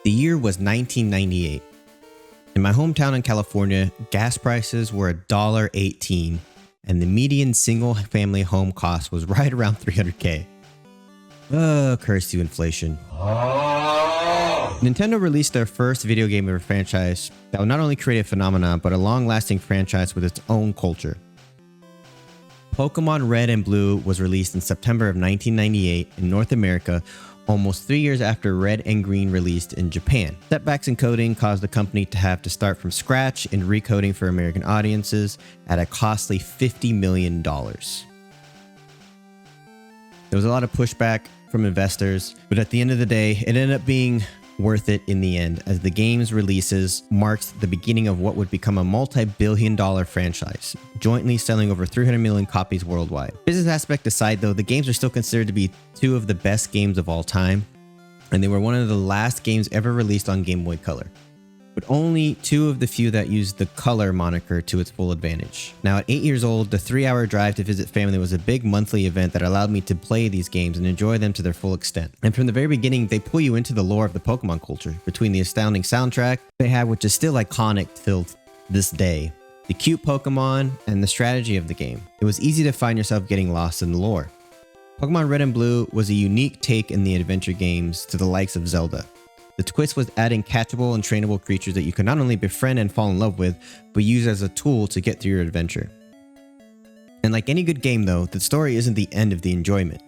The year was 1998. In my hometown in California, gas prices were $1.18, and the median single-family home cost was right around $300K. Curse you, inflation. Nintendo released their first video game of a franchise that would not only create a phenomenon, but a long-lasting franchise with its own culture. Pokémon Red and Blue was released in September of 1998 in North America, almost 3 years after Red and Green released in Japan. Setbacks in coding caused the company to have to start from scratch in recoding for American audiences at a costly $50 million. There was a lot of pushback from investors, but at the end of the day, it ended up being worth it in the end, as the game's releases marked the beginning of what would become a multi-billion-dollar franchise, jointly selling over 300 million copies worldwide. Business aspect aside though, the games are still considered to be two of the best games of all time, and they were one of the last games ever released on Game Boy Color, but only two of the few that used the Color moniker to its full advantage. Now at 8 years old, the 3-hour drive to visit family was a big monthly event that allowed me to play these games and enjoy them to their full extent. And from the very beginning, they pull you into the lore of the Pokemon culture, between the astounding soundtrack they have, which is still iconic till this day, the cute Pokemon, and the strategy of the game. It was easy to find yourself getting lost in the lore. Pokemon Red and Blue was a unique take in the adventure games to the likes of Zelda. The twist was adding catchable and trainable creatures that you could not only befriend and fall in love with, but use as a tool to get through your adventure. And like any good game though, the story isn't the end of the enjoyment.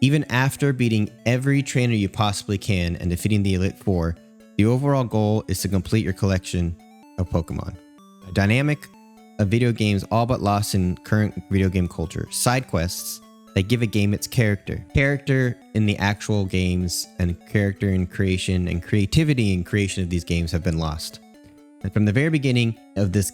Even after beating every trainer you possibly can and defeating the Elite Four, the overall goal is to complete your collection of Pokemon. A dynamic of video games all but lost in current video game culture. Side quests that give a game its character. Character in the actual games and character in creation and creativity in creation of these games have been lost. And from the very beginning of these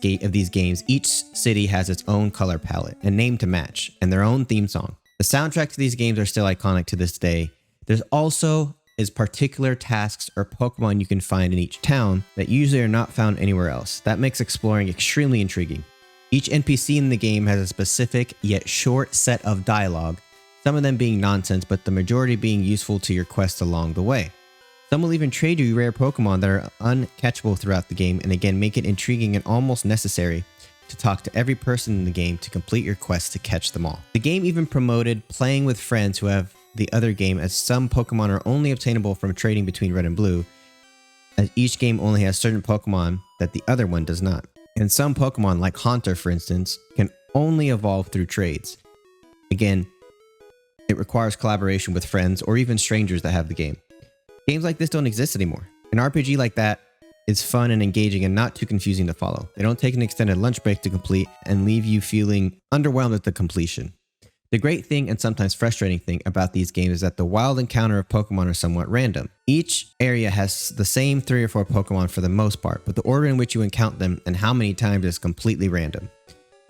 games, each city has its own color palette and name to match, and their own theme song. The soundtracks to these games are still iconic to this day. There's also particular tasks or Pokemon you can find in each town that usually are not found anywhere else. That makes exploring extremely intriguing. Each NPC in the game has a specific yet short set of dialogue, some of them being nonsense, but the majority being useful to your quest along the way. Some will even trade you rare Pokemon that are uncatchable throughout the game, and again make it intriguing and almost necessary to talk to every person in the game to complete your quest to catch them all. The game even promoted playing with friends who have the other game, as some Pokemon are only obtainable from trading between Red and Blue, as each game only has certain Pokemon that the other one does not. And some Pokemon, like Haunter for instance, can only evolve through trades. Again, it requires collaboration with friends or even strangers that have the game. Games like this don't exist anymore. An RPG like that is fun and engaging and not too confusing to follow. They don't take an extended lunch break to complete and leave you feeling underwhelmed at the completion. The great thing and sometimes frustrating thing about these games is that the wild encounter of Pokemon are somewhat random. Each area has the same 3 or 4 Pokemon for the most part, but the order in which you encounter them and how many times is completely random.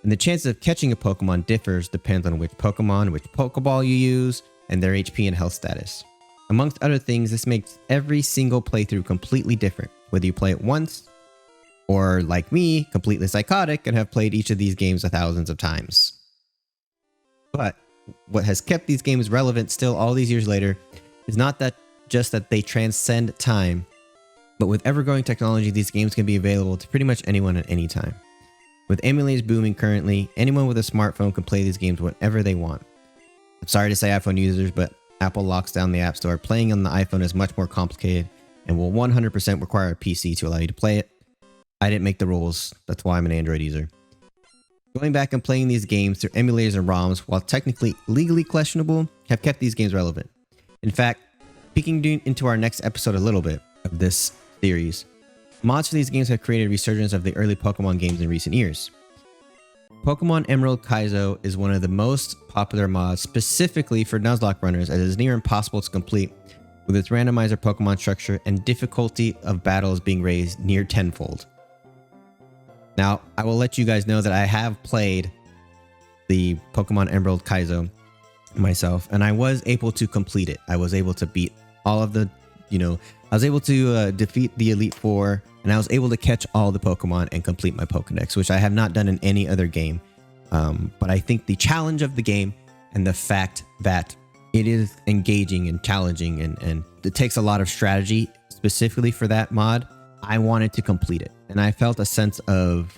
And the chances of catching a Pokemon differs depends on which Pokemon, which Pokeball you use, and their HP and health status. Amongst other things, this makes every single playthrough completely different, whether you play it once, or like me, completely psychotic and have played each of these games thousands of times. But what has kept these games relevant still all these years later is not that just that they transcend time, but with ever-growing technology, these games can be available to pretty much anyone at any time. With emulators booming currently, anyone with a smartphone can play these games whenever they want. I'm sorry to say iPhone users, but Apple locks down the App Store. Playing on the iPhone is much more complicated and will 100% require a PC to allow you to play it. I didn't make the rules, that's why I'm an Android user. Going back and playing these games through emulators and ROMs, while technically legally questionable, have kept these games relevant. In fact, peeking into our next episode a little bit of this series, mods for these games have created a resurgence of the early Pokemon games in recent years. Pokemon Emerald Kaizo is one of the most popular mods specifically for Nuzlocke runners, as it is near impossible to complete, with its randomizer Pokemon structure and difficulty of battles being raised near tenfold. Now, I will let you guys know that I have played the Pokemon Emerald Kaizo myself, and I was able to complete it. I was able to beat all of the, I was able to defeat the Elite Four, and I was able to catch all the Pokemon and complete my Pokedex, which I have not done in any other game. But I think the challenge of the game and the fact that it is engaging and challenging, and it takes a lot of strategy specifically for that mod. I wanted to complete it, and I felt a sense of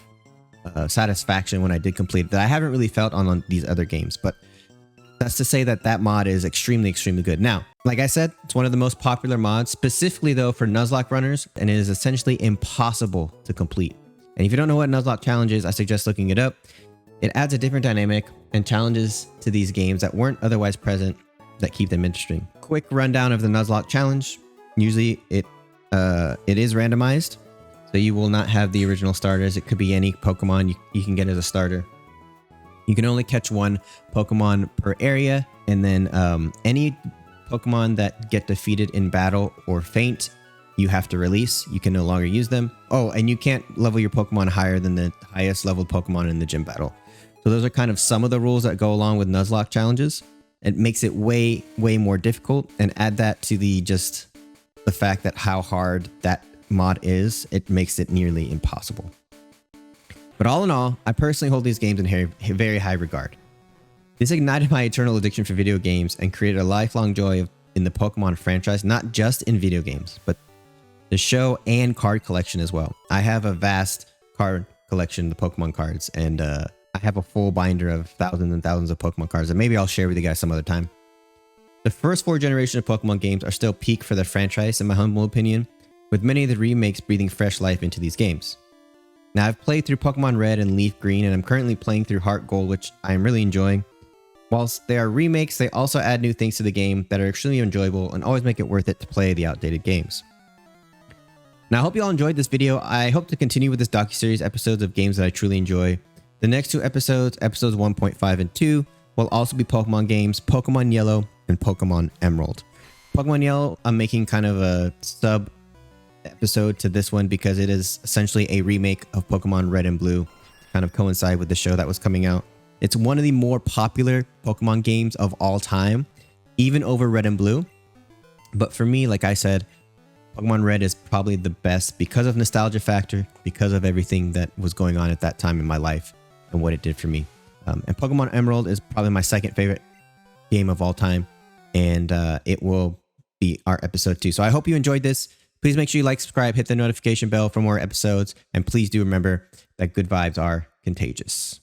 satisfaction when I did complete it that I haven't really felt on these other games. But that's to say that that mod is extremely, extremely good. Now, like I said, it's one of the most popular mods, specifically though for Nuzlocke runners, and it is essentially impossible to complete. And if you don't know what Nuzlocke challenge is, I suggest looking it up. It adds a different dynamic and challenges to these games that weren't otherwise present that keep them interesting. Quick rundown of the Nuzlocke challenge. Usually it is randomized, so you will not have the original starters. It could be any Pokemon you can get as a starter. You can only catch one Pokemon per area, and then any Pokemon that get defeated in battle or faint, you have to release. You can no longer use them. Oh, and you can't level your Pokemon higher than the highest leveled Pokemon in the gym battle. So those are kind of some of the rules that go along with Nuzlocke challenges. It makes it way, way more difficult, and add that to the fact that how hard that mod is, it makes it nearly impossible. But all in all, I personally hold these games in very high regard. This ignited my eternal addiction for video games and created a lifelong joy in the Pokemon franchise, not just in video games, but the show and card collection as well. I have a vast card collection, the Pokemon cards, and I have a full binder of thousands and thousands of Pokemon cards that maybe I'll share with you guys some other time. The first 4 generations of Pokemon games are still peak for the franchise in my humble opinion, with many of the remakes breathing fresh life into these games. Now, I've played through Pokemon Red and Leaf Green, and I'm currently playing through Heart Gold, which I am really enjoying. Whilst they are remakes, they also add new things to the game that are extremely enjoyable and always make it worth it to play the outdated games. Now, I hope you all enjoyed this video. I hope to continue with this docuseries episodes of games that I truly enjoy. The next 2 episodes, episodes 1.5 and 2, will also be Pokemon games, Pokemon Yellow and Pokemon Emerald. Pokemon Yellow, I'm making kind of a sub episode to this one because it is essentially a remake of Pokemon Red and Blue, kind of coincide with the show that was coming out. It's one of the more popular Pokemon games of all time, even over Red and Blue. But for me, like I said, Pokemon Red is probably the best because of nostalgia factor, because of everything that was going on at that time in my life and what it did for me. And Pokemon Emerald is probably my second favorite game of all time, and it will be our episode 2. So I hope you enjoyed this. Please make sure you like, subscribe, hit the notification bell for more episodes, and please do remember that good vibes are contagious.